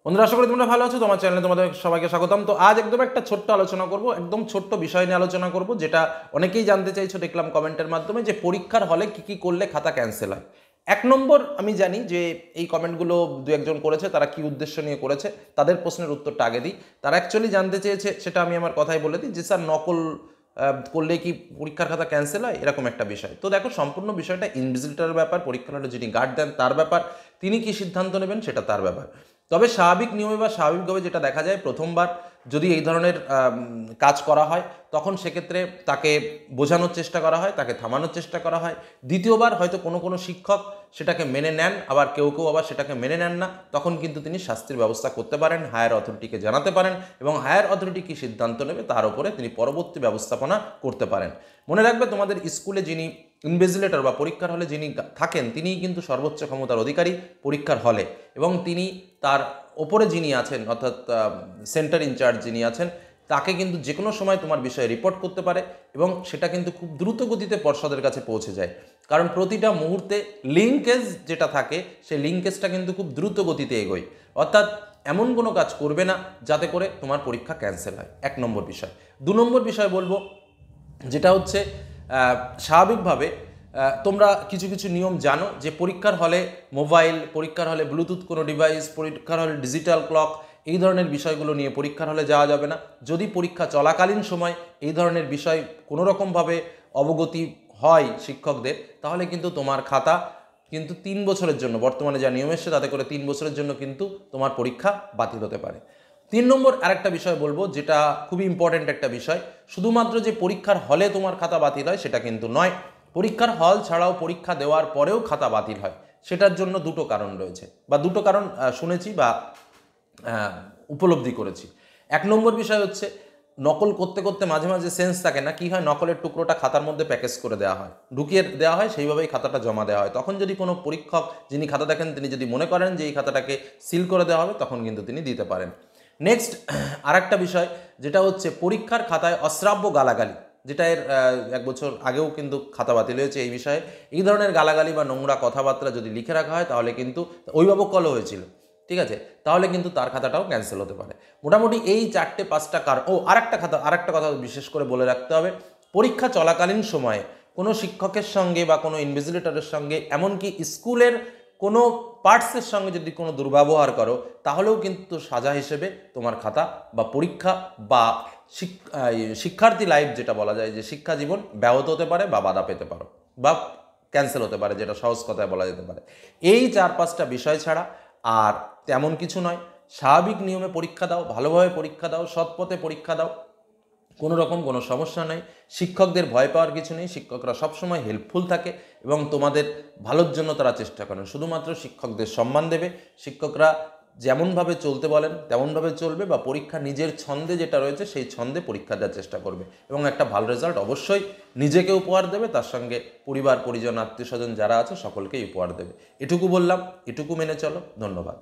বন্ধুরা, আশা করি তোমরা ভালো আছো। তোমার চ্যানেলে তোমাদের সবাইকে স্বাগতম। তো আজ একদম একটা ছোট্ট আলোচনা করব, একদম ছোট্ট বিষয় নিয়ে আলোচনা করব, যেটা অনেকেই জানতে চাইছো দেখলাম কমেন্টের মাধ্যমে, যে পরীক্ষার হলে কি কি করলে খাতা ক্যান্সেল হয়। এক নম্বর, আমি জানি যে এই কমেন্টগুলো দু একজন করেছে, তারা কি উদ্দেশ্য নিয়ে করেছে, তাদের প্রশ্নের উত্তরটা আগে দিই। তারা অ্যাকচুয়ালি জানতে চেয়েছে, সেটা আমি আমার কথাই বলে দিই, যে স্যার নকল করলে কি পরীক্ষার খাতা ক্যান্সেল হয়, এরকম একটা বিষয়। তো দেখো, সম্পূর্ণ বিষয়টা ইনভিজিলেটরের ব্যাপার, পরীক্ষার হলে যিনি গার্ড দেন তার ব্যাপার, তিনি কি সিদ্ধান্ত নেবেন সেটা তার ব্যাপার। তবে স্বাভাবিক নিয়মে বা স্বাভাবিকভাবে যেটা দেখা যায়, প্রথমবার যদি এই ধরনের কাজ করা হয়, তখন সেক্ষেত্রে তাকে বোঝানোর চেষ্টা করা হয়, তাকে থামানোর চেষ্টা করা হয়। দ্বিতীয়বার হয়তো কোনো কোনো শিক্ষক সেটাকে মেনে নেন, আবার কেউ কেউ আবার সেটাকে মেনে নেন না, তখন কিন্তু তিনি শাস্তির ব্যবস্থা করতে পারেন, হায়ার অথরিটিকে জানাতে পারেন, এবং হায়ার অথরিটি কী সিদ্ধান্ত নেবে তার উপরে তিনি পরবর্তী ব্যবস্থাপনা করতে পারেন। মনে রাখবে, তোমাদের স্কুলে যিনি ইনভিজিলেটর বা পরীক্ষার হলে যিনি থাকেন, তিনিই কিন্তু সর্বোচ্চ ক্ষমতার অধিকারী পরীক্ষার হলে, এবং তিনি তার ওপরে যিনি আছেন, অর্থাৎ সেন্টার ইনচার্জ যিনি আছেন, তাকে কিন্তু যে কোনো সময় তোমার বিষয়ে রিপোর্ট করতে পারে, এবং সেটা কিন্তু খুব দ্রুত গতিতে পর্ষদের কাছে পৌঁছে যায়। কারণ প্রতিটা মুহূর্তে লিঙ্কেজ যেটা থাকে, সেই লিঙ্কেজটা কিন্তু খুব দ্রুত গতিতে এগোয়। অর্থাৎ এমন কোনো কাজ করবে না যাতে করে তোমার পরীক্ষা ক্যান্সেল হয়, এক নম্বর বিষয়। দু নম্বর বিষয় বলবো, যেটা হচ্ছে স্বাভাবিকভাবে তোমরা কিছু কিছু নিয়ম জানো, যে পরীক্ষার হলে মোবাইল, পরীক্ষার হলে ব্লুটুথ কোনো ডিভাইস, পরীক্ষার হলে ডিজিটাল ক্লক, এই ধরনের বিষয়গুলো নিয়ে পরীক্ষার হলে যাওয়া যাবে না। যদি পরীক্ষা চলাকালীন সময় এই ধরনের বিষয় কোনো রকমভাবে অবগতি হয় শিক্ষকদের, তাহলে কিন্তু তোমার খাতা কিন্তু 3 বছরের জন্য, বর্তমানে যা নিয়ম এসছে তাতে করে 3 বছরের জন্য কিন্তু তোমার পরীক্ষা বাতিল হতে পারে। 3 নম্বর আরেকটা বিষয় বলবো, যেটা খুবই ইম্পর্টেন্ট একটা বিষয়, শুধুমাত্র যে পরীক্ষার হলে তোমার খাতা বাতিল হয় সেটা কিন্তু নয়। পরীক্ষার হল ছাড়াও পরীক্ষা দেওয়ার পরেও খাতা বাতিল হয়। সেটার জন্য দুটো কারণ রয়েছে, বা দুটো কারণ শুনেছি বা উপলব্ধি করেছি। 1 নম্বর বিষয় হচ্ছে, নকল করতে করতে মাঝে মাঝে সেন্স থাকে না, কি হয়, নকলের টুকরোটা খাতার মধ্যে প্যাকেজ করে দেওয়া হয়, ঢুকিয়ে দেওয়া হয়, সেইভাবেই খাতাটা জমা দেওয়া হয়। তখন যদি কোনো পরীক্ষক যিনি খাতা দেখেন, তিনি যদি মনে করেন যে এই খাতাটাকে সিল করে দেওয়া হবে, তখন কিন্তু তিনি দিতে পারেন। নেক্সট, আরেকটা বিষয়, যেটা হচ্ছে পরীক্ষার খাতায় অশ্রাব্য গালাগালি, যেটা এর 1 বছর আগেও কিন্তু খাতা বাতিল হয়েছে এই বিষয়ে। এই ধরনের গালাগালি বা নোংরা কথাবার্তা যদি লিখে রাখা হয়, তাহলে কিন্তু অভিভাবক কলও হয়েছিল, ঠিক আছে, তাহলে কিন্তু তার খাতাটাও ক্যান্সেল হতে পারে। মোটামুটি এই 4-5টা কারণ। আরেকটা কথা বিশেষ করে বলে রাখতে হবে, পরীক্ষা চলাকালীন সময়ে কোনো শিক্ষকের সঙ্গে বা কোনো ইনভিজিলেটরের সঙ্গে, এমনকি স্কুলের কোনো পার্টসের সঙ্গে যদি কোনো দুর্ব্যবহার করো, তাহলেও কিন্তু সাজা হিসেবে তোমার খাতা বা পরীক্ষা বা শিক্ষার্থী লাইফ, যেটা বলা যায় যে শিক্ষা জীবন, ব্যাহত হতে পারে বা বাধা পেতে পারো, বা ক্যান্সেল হতে পারে, যেটা সহজ কথায় বলা যেতে পারে। এই 4-5টা বিষয় ছাড়া আর তেমন কিছু নয়। স্বাভাবিক নিয়মে পরীক্ষা দাও, ভালোভাবে পরীক্ষা দাও, সৎ পথে পরীক্ষা দাও, কোনো রকম কোনো সমস্যা নেই। শিক্ষকদের ভয় পাওয়ার কিছু নেই, শিক্ষকরা সবসময় হেল্পফুল থাকে এবং তোমাদের ভালোর জন্য তারা চেষ্টা করেন। শুধুমাত্র শিক্ষকদের সম্মান দেবে, শিক্ষকরা যেমনভাবে চলতে বলেন তেমনভাবে চলবে, বা পরীক্ষা নিজের ছন্দে যেটা রয়েছে সেই ছন্দে পরীক্ষা দেওয়ার চেষ্টা করবে, এবং একটা ভালো রেজাল্ট অবশ্যই নিজেকে উপহার দেবে, তার সঙ্গে পরিবার, পরিজন, আত্মীয় স্বজন যারা আছে সকলকেই উপহার দেবে। এটুকু বললাম, এটুকু মেনে চলো। ধন্যবাদ।